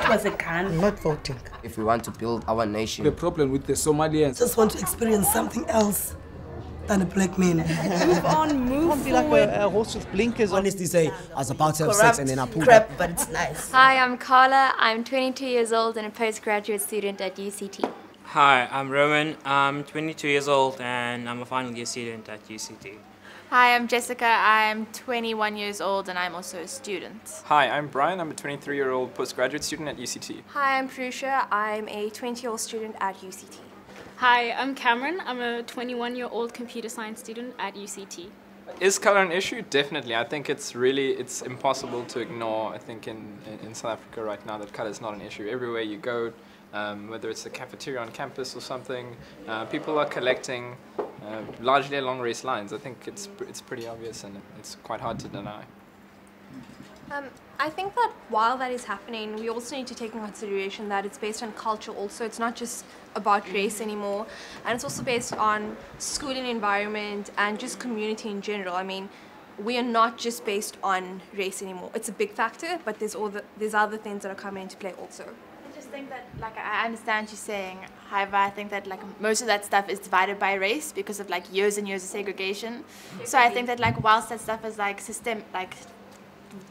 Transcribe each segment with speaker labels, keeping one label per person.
Speaker 1: it was a gun.
Speaker 2: I'm not voting.
Speaker 3: If we want to build our nation.
Speaker 4: The problem with the Somalians.
Speaker 1: Just want to experience something else than a black man.
Speaker 5: Move on, move
Speaker 2: Can't be like a horse with blinkers on.
Speaker 6: Honestly say, I was about to have sex and then I pulled
Speaker 1: crap,
Speaker 6: up.
Speaker 1: but it's nice.
Speaker 7: Hi, I'm Carla. I'm 22 years old and a postgraduate student at UCT.
Speaker 8: Hi, I'm Roman. I'm 22 years old and I'm a final year student at UCT.
Speaker 9: Hi, I'm Jessica. I'm 21 years old and I'm also a student.
Speaker 10: Hi, I'm Brian. I'm a 23-year-old postgraduate student at UCT.
Speaker 11: Hi, I'm Prusha. I'm a 20-year-old student at UCT.
Speaker 12: Hi, I'm Cameron. I'm a 21-year-old computer science student at UCT.
Speaker 10: Is color an issue? Definitely. I think it's impossible to ignore, I think, in South Africa right now that color is not an issue. Everywhere you go, whether it's a cafeteria on campus or something, people are collecting largely along race lines. I think it's pretty obvious and it's quite hard to deny.
Speaker 11: I think that while that is happening, we also need to take in consideration that it's based on culture also. It's not just about race anymore, and it's also based on schooling environment and just community in general. I mean, we are not just based on race anymore. It's a big factor, but there's other things that are coming into play also.
Speaker 9: I just think that, like, I understand you saying, however, I think that, like, most of that stuff is divided by race because of, like, years and years of segregation. So I think that, like, whilst that stuff is, like,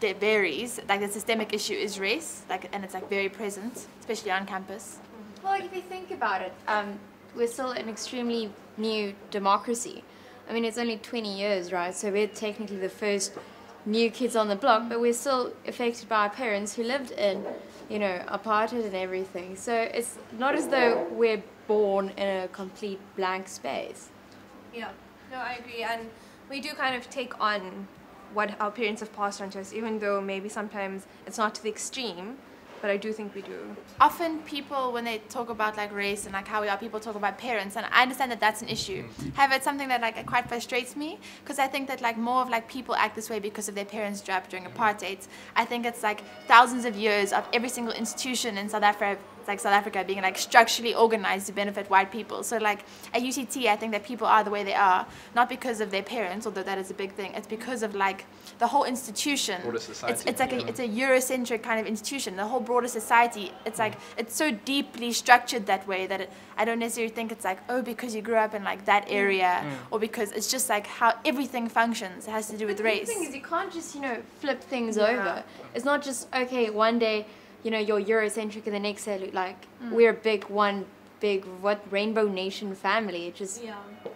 Speaker 9: it varies, like, the systemic issue is race, like, and it's, like, very present, especially on campus.
Speaker 7: Well, if you think about it, we're still an extremely new democracy. I mean, it's only 20 years, right? So we're technically the first new kids on the block, but we're still affected by our parents who lived in, you know, apartheid and everything. So it's not as though we're born in a complete blank space.
Speaker 11: Yeah, no, I agree. And we do kind of take on what our parents have passed on to us, even though maybe sometimes it's not to the extreme, but I do think we do.
Speaker 9: Often people, when they talk about, like, race and, like, how we are, people talk about parents, and I understand that that's an issue. However, it's something that, like, it quite frustrates me, because I think that, like, more of, like, people act this way because of their parents' job during apartheid. I think it's, like, thousands of years of every single institution in South Africa being, like, structurally organized to benefit white people. So, like, at UCT, I think that people are the way they are, not because of their parents, although that is a big thing. It's because of, like, the whole institution.
Speaker 10: Broader society.
Speaker 9: It's like it's a Eurocentric kind of institution. The whole broader society, it's like, it's so deeply structured that way that I don't necessarily think it's like, oh, because you grew up in, like, that area, or because it's just, like, how everything functions. It has to do with race.
Speaker 7: The thing is, you can't just, you know, flip things over. It's not just, okay, one day, you know, you're Eurocentric and the next day, like, we're one big, rainbow nation family. It just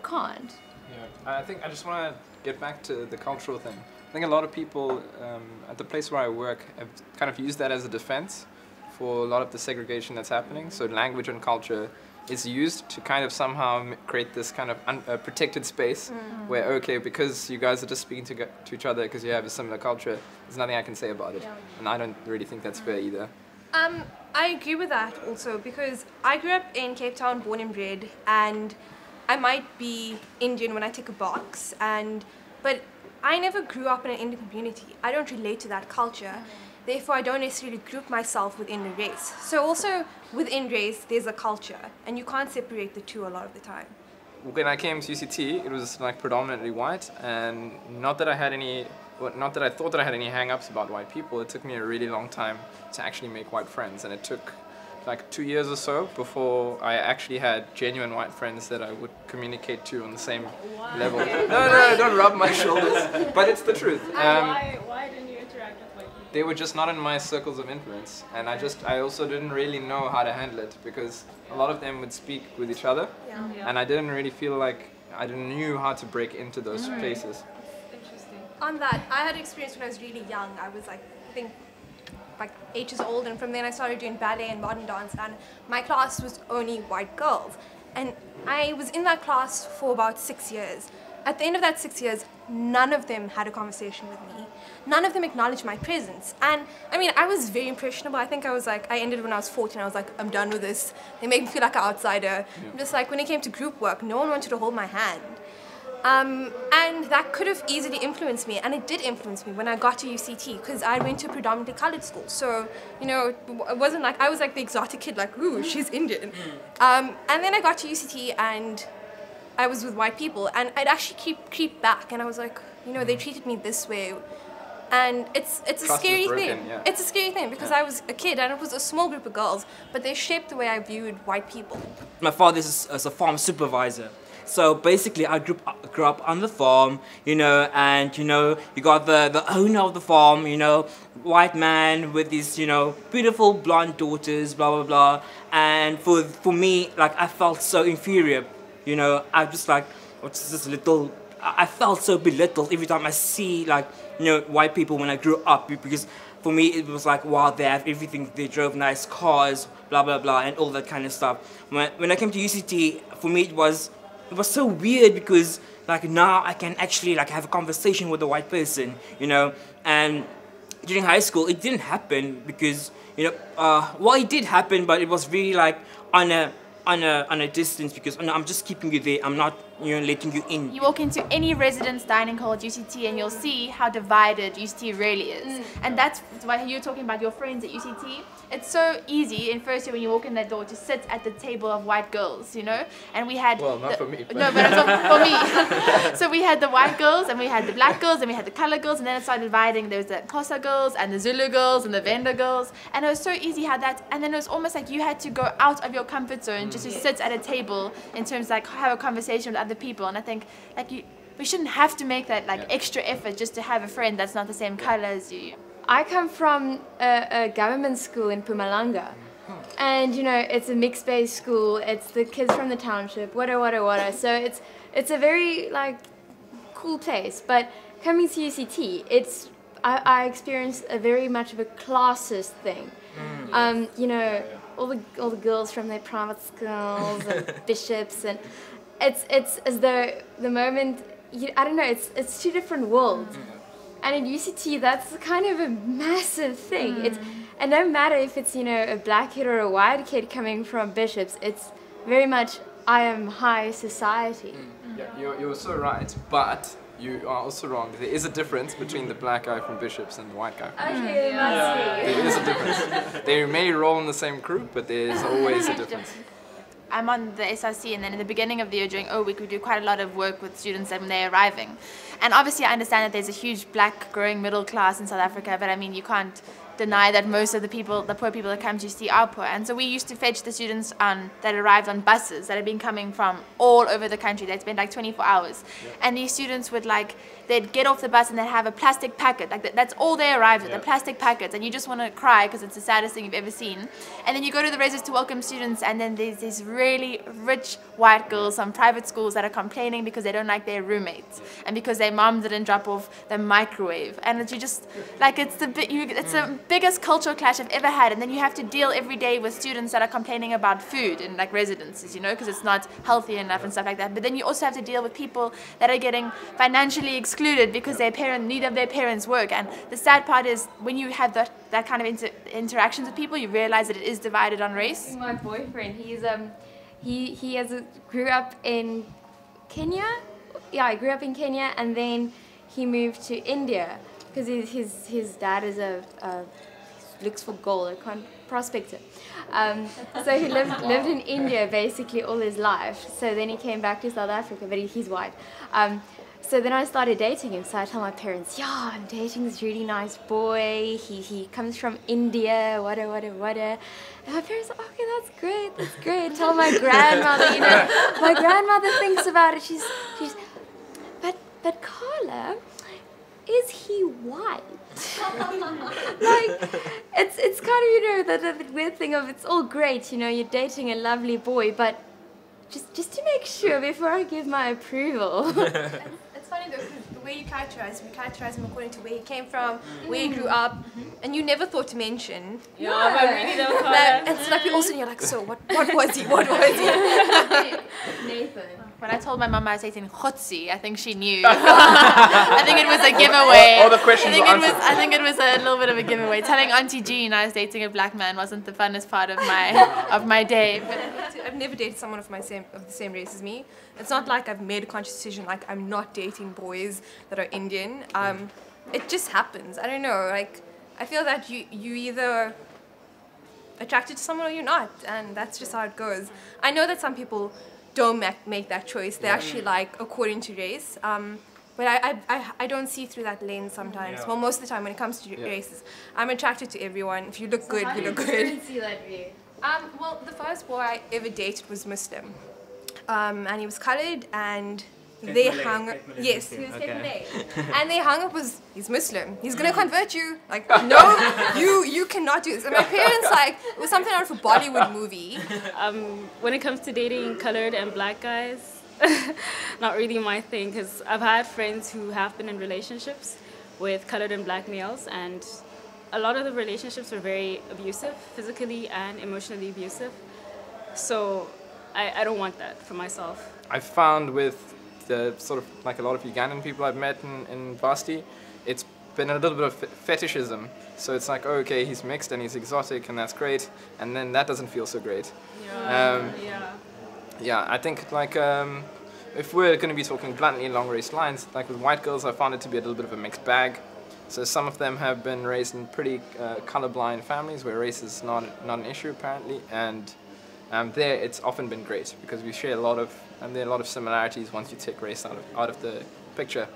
Speaker 7: can't.
Speaker 10: Yeah, I think I just want to get back to the cultural thing. I think a lot of people at the place where I work have kind of used that as a defense for a lot of the segregation that's happening. So language and culture is used to kind of somehow create this kind of protected space where, okay, because you guys are just speaking to each other because you have a similar culture, there's nothing I can say about it. And I don't really think that's fair either.
Speaker 11: I agree with that also, because I grew up in Cape Town, born and bred, and I might be Indian when I tick a box, but I never grew up in an Indian community. I don't relate to that culture. Therefore, I don't necessarily group myself within a race. So also within race, there's a culture, and you can't separate the two a lot of the time.
Speaker 10: When I came to UCT, it was, like, predominantly white, and not that I thought that I had any hang-ups about white people. It took me a really long time to actually make white friends, and it took, like, 2 years or so before I actually had genuine white friends that I would communicate to on the same level. No, don't rub my shoulders, but it's the truth.
Speaker 12: Why didn't you interact with white people?
Speaker 10: They were just not in my circles of influence, and I also didn't really know how to handle it, because a lot of them would speak with each other, and I didn't really feel like I knew how to break into those places.
Speaker 12: Interesting.
Speaker 11: On that, I had experience when I was really young. I was, like, I think, like 8 years old, and from then I started doing ballet and modern dance, and my class was only white girls, and I was in that class for about 6 years. At the end of that 6 years, none of them had a conversation with me. None of them acknowledged my presence. And I mean, I was very impressionable. I think I ended when I was 14. I was like, I'm done with this. They made me feel like an outsider. I'm just like, when it came to group work, no one wanted to hold my hand. And that could have easily influenced me, and it did influence me when I got to UCT, because I went to a predominantly colored school. So, you know, it wasn't like I was like the exotic kid, like, ooh, she's Indian. And then I got to UCT, and I was with white people, and I'd actually creep back, and I was like, you know, they treated me this way. And it's a
Speaker 10: Trust is
Speaker 11: scary
Speaker 10: broken,
Speaker 11: thing.
Speaker 10: yeah.
Speaker 11: It's a scary thing because I was a kid and it was a small group of girls, but they shaped the way I viewed white people.
Speaker 2: My father is a farm supervisor. So basically, I grew up on the farm, you know, and, you know, you got the owner of the farm, you know, white man with his, you know, beautiful blonde daughters, blah, blah, blah. And for me, like, I felt so inferior, you know. I just like, what's this little, I felt so belittled every time I see, like, you know, white people when I grew up, because for me it was like, wow, they have everything, they drove nice cars, blah, blah, blah, and all that kind of stuff. When I came to UCT, for me it was so weird because like now I can actually like have a conversation with a white person, you know. And during high school it didn't happen because, you know, well, it did happen, but it was really like on a distance because I'm just keeping you there. I'm not, you know, letting you in.
Speaker 9: You walk into any residence dining hall at UCT and you'll see how divided UCT really is. And that's why you're talking about your friends at UCT. It's so easy in first year when you walk in that door to sit at the table of white girls, you know? And we had...
Speaker 10: Well, not for me.
Speaker 9: No, but for me. So we had the white girls and we had the black girls and we had the color girls, and then it started dividing. There was the Xhosa girls and the Zulu girls and the Venda girls. And it was so easy how that... And then it was almost like you had to go out of your comfort zone just to sit at a table in terms of like have a conversation with other people. And I think like we shouldn't have to make that like extra effort just to have a friend that's not the same color as you.
Speaker 7: I come from a government school in Mpumalanga, and you know, it's a mixed-based school. It's the kids from the township, wada. So it's a very like cool place. But coming to UCT, I experienced a very much of a classist thing. You know, all the girls from their private schools and bishops, and it's as though the moment I don't know, it's two different worlds. And in UCT, that's kind of a massive thing. And no matter if it's, you know, a black kid or a white kid coming from bishops, it's very much, I am high society.
Speaker 10: Yeah, you're so right, but you are also wrong. There is a difference between the black guy from bishops and the white guy from bishops.
Speaker 7: Okay,
Speaker 10: There is a difference. They may roll in the same group, but there is always a difference.
Speaker 9: I'm on the SRC, and then in the beginning of the year during O Week we do quite a lot of work with students when they're arriving. And obviously I understand that there's a huge black growing middle class in South Africa, but I mean you can't deny that most of the poor people that come to UCT are poor. And so we used to fetch the students that arrived on buses that had been coming from all over the country. They'd spend like 24 hours. And these students would they'd get off the bus and they'd have a plastic packet. Like that's all they arrived with, the plastic packets. And you just want to cry because it's the saddest thing you've ever seen. And then you go to the residence to welcome students, and then there's these really rich white girls from private schools that are complaining because they don't like their roommates and because their mom didn't drop off the microwave. And you just, like, it's the biggest cultural clash I've ever had. And then you have to deal every day with students that are complaining about food in like residences, you know, because it's not healthy enough and stuff like that. But then you also have to deal with people that are getting financially excluded because need of their parents' work. And the sad part is when you have that kind of interactions with people, you realize that it is divided on race.
Speaker 7: My boyfriend, he grew up in Kenya. Yeah, he grew up in Kenya, and then he moved to India because his dad is looks for gold. I can't prospect it. So he lived in India basically all his life. So then he came back to South Africa, but he's white. So then I started dating him. So I tell my parents, yeah, I'm dating this really nice boy. He comes from India, wada. And my parents are, okay, that's great. Tell my grandmother, you know, my grandmother thinks about it. She's, but Carla, is he white? Like, it's kind of, you know, the weird thing of it's all great, you know, you're dating a lovely boy, but just to make sure before I give my approval.
Speaker 11: It's funny though, because the way you characterize him according to where he came from, where he grew up, and you never thought to mention.
Speaker 12: Yeah, but really don't call
Speaker 11: And it's like all of a sudden you're like, so what was he?
Speaker 7: Nathan.
Speaker 9: When I told my mum I was dating Khotsi, I think she knew. I think it was a giveaway.
Speaker 10: All the questions were answered.
Speaker 9: I think it was a little bit of a giveaway. Telling Auntie Jean I was dating a black man wasn't the funnest part of my day. But
Speaker 11: I've never dated someone of the same race as me. It's not like I've made a conscious decision like I'm not dating boys that are Indian. It just happens. I don't know. Like I feel that you either attracted to someone or you're not, and that's just how it goes. I know that some people don't make that choice. They actually like according to race. But I don't see through that lens sometimes. Well, most of the time when it comes to races, I'm attracted to everyone. If you look good, you look good.
Speaker 7: See that view?
Speaker 11: Well, the first boy I ever dated was Muslim, and he was coloured, and they hung. Yes, he was Malay, and they hung up was he's Muslim. He's gonna convert you. Like no, you cannot do this. And my parents like it was something out of a Bollywood movie.
Speaker 12: When it comes to dating colored and black guys, not really my thing, because I've had friends who have been in relationships with colored and black males, and a lot of the relationships were very abusive, physically and emotionally abusive. So I don't want that for myself.
Speaker 10: I've found with the sort of like a lot of Ugandan people I've met in Basti, it's been a little bit of fetishism. So it's like, oh, okay, he's mixed and he's exotic and that's great, and then that doesn't feel so great. Yeah, I think like if we're going to be talking bluntly along race lines, like with white girls, I found it to be a little bit of a mixed bag. So some of them have been raised in pretty colorblind families where race is not an issue apparently, and there it's often been great because we share a lot of, and there are a lot of similarities once you take race out of the picture.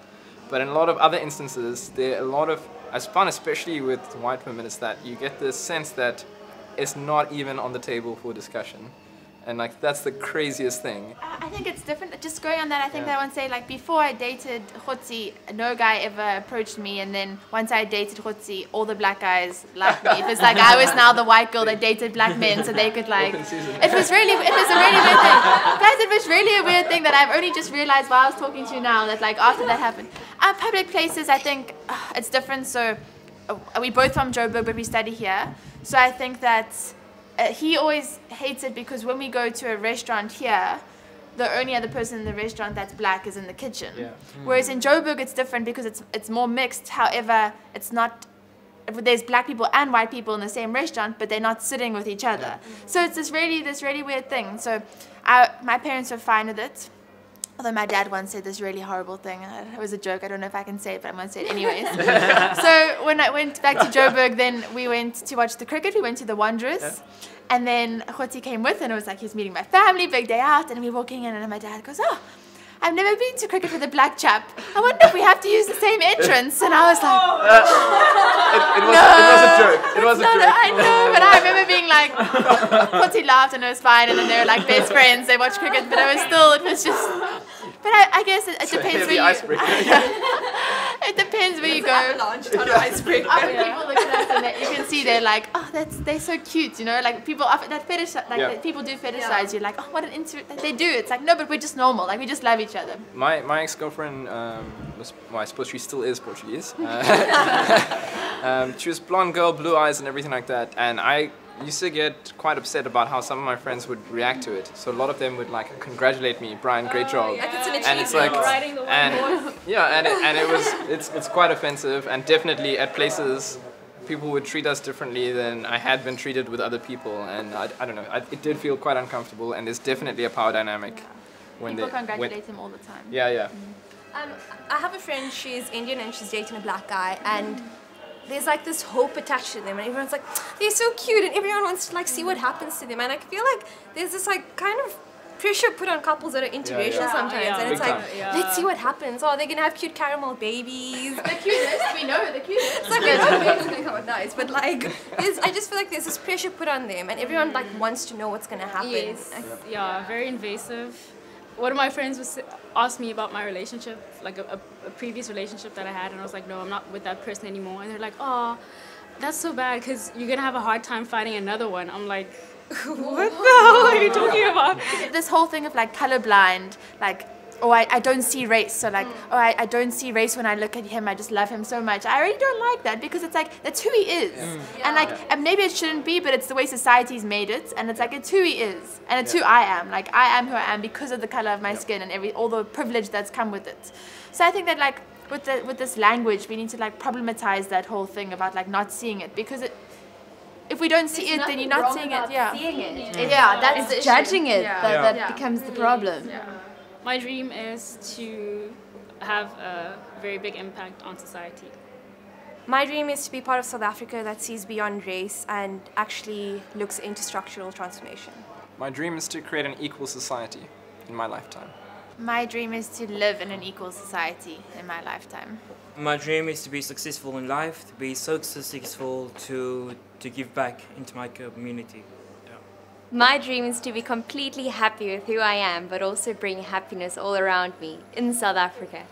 Speaker 10: But in a lot of other instances, there are a lot of, as fun, especially with white women, is that you get this sense that it's not even on the table for discussion. And like that's the craziest thing.
Speaker 9: I think it's different. Just going on that, I think that I want to say, like, before I dated Khotsi, no guy ever approached me, and then once I dated Khotsi, all the black guys liked me. It was like I was now the white girl that dated black men, so they could like. It was a really weird thing. Guys, it was really a weird thing that I've only just realized while I was talking to you now, that like after that happened. Public places, I think it's different. So we both from Joburg, but we study here. So I think that. He always hates it because when we go to a restaurant here, the only other person in the restaurant that's black is in the kitchen. Whereas in Joburg it's different because it's more mixed. However, it's not. There's black people and white people in the same restaurant, but they're not sitting with each other. So it's this really weird thing. So my parents were fine with it. Although my dad once said this really horrible thing. It was a joke. I don't know if I can say it, but I'm going to say it anyways. So when I went back to Joburg, then we went to watch the cricket. We went to the Wanderers. And then Khotsi came with, and it was like he was meeting my family, big day out. And we're walking in, and my dad goes, oh, I've never been to cricket with a black chap. I wonder if we have to use the same entrance. And I was like,
Speaker 10: it was a joke. It was a joke.
Speaker 9: I know, but I remember being like, Khotsi laughed, and it was fine. And then they were like best friends. They watched cricket, but it was just. But I guess it depends where you. It depends where you go.
Speaker 11: Icebreaker.
Speaker 9: Other people look at us and you can see they're like, oh, they're so cute, you know. Like people often that fetish, like people do fetishize you. Like, oh, what an they do. It's like no, but we're just normal. Like we just love each other.
Speaker 10: My ex-girlfriend was, well, I suppose she still is Portuguese. She was blonde girl, blue eyes, and everything like that. And I used to get quite upset about how some of my friends would react to it. So a lot of them would like congratulate me, Brian, great job.
Speaker 11: Like it's an achievement.
Speaker 10: And it's like,
Speaker 12: Riding the whiteboard.
Speaker 10: it's quite offensive, and definitely at places people would treat us differently than I had been treated with other people, and I don't know, it did feel quite uncomfortable, and there's definitely a power dynamic when
Speaker 9: people congratulate him all the time.
Speaker 10: Yeah.
Speaker 11: I have a friend, she's Indian and she's dating a black guy, and there's like this hope attached to them, and everyone's like, they're so cute, and everyone wants to like see what happens to them, and I feel like there's this like kind of pressure put on couples that are interracial sometimes, and it's like, let's see what happens. Oh, they're gonna have cute caramel babies.
Speaker 9: The cutest, we know the cutest.
Speaker 11: It's like we know babies are gonna come out nice, but like, I just feel like there's this pressure put on them, and everyone like wants to know what's gonna happen.
Speaker 12: Yes. Yeah, very invasive. One of my friends asked me about my relationship, like a previous relationship that I had, and I was like, no, I'm not with that person anymore. And they're like, oh, that's so bad because you're gonna have a hard time finding another one. I'm like, what the hell are you talking about?
Speaker 9: This whole thing of like colorblind, like, oh, I don't see race, so like, oh, I don't see race when I look at him, I just love him so much. I really don't like that because it's like, that's who he is. And like, and maybe it shouldn't be, but it's the way society's made it, and it's like, it's who he is, and it's who I am. Like, I am who I am because of the color of my skin and all the privilege that's come with it. So I think that like, with this language, we need to like problematize that whole thing about like not seeing it, because if we don't see it, then you're not seeing it.
Speaker 7: Seeing it.
Speaker 9: That's
Speaker 7: It's judging it that becomes the problem.
Speaker 12: My dream is to have a very big impact on society.
Speaker 11: My dream is to be part of South Africa that sees beyond race and actually looks into structural transformation.
Speaker 10: My dream is to create an equal society in my lifetime.
Speaker 9: My dream is to live in an equal society in my lifetime.
Speaker 8: My dream is to be successful in life, to be so successful to give back into my community.
Speaker 7: My dream is to be completely happy with who I am, but also bring happiness all around me in South Africa.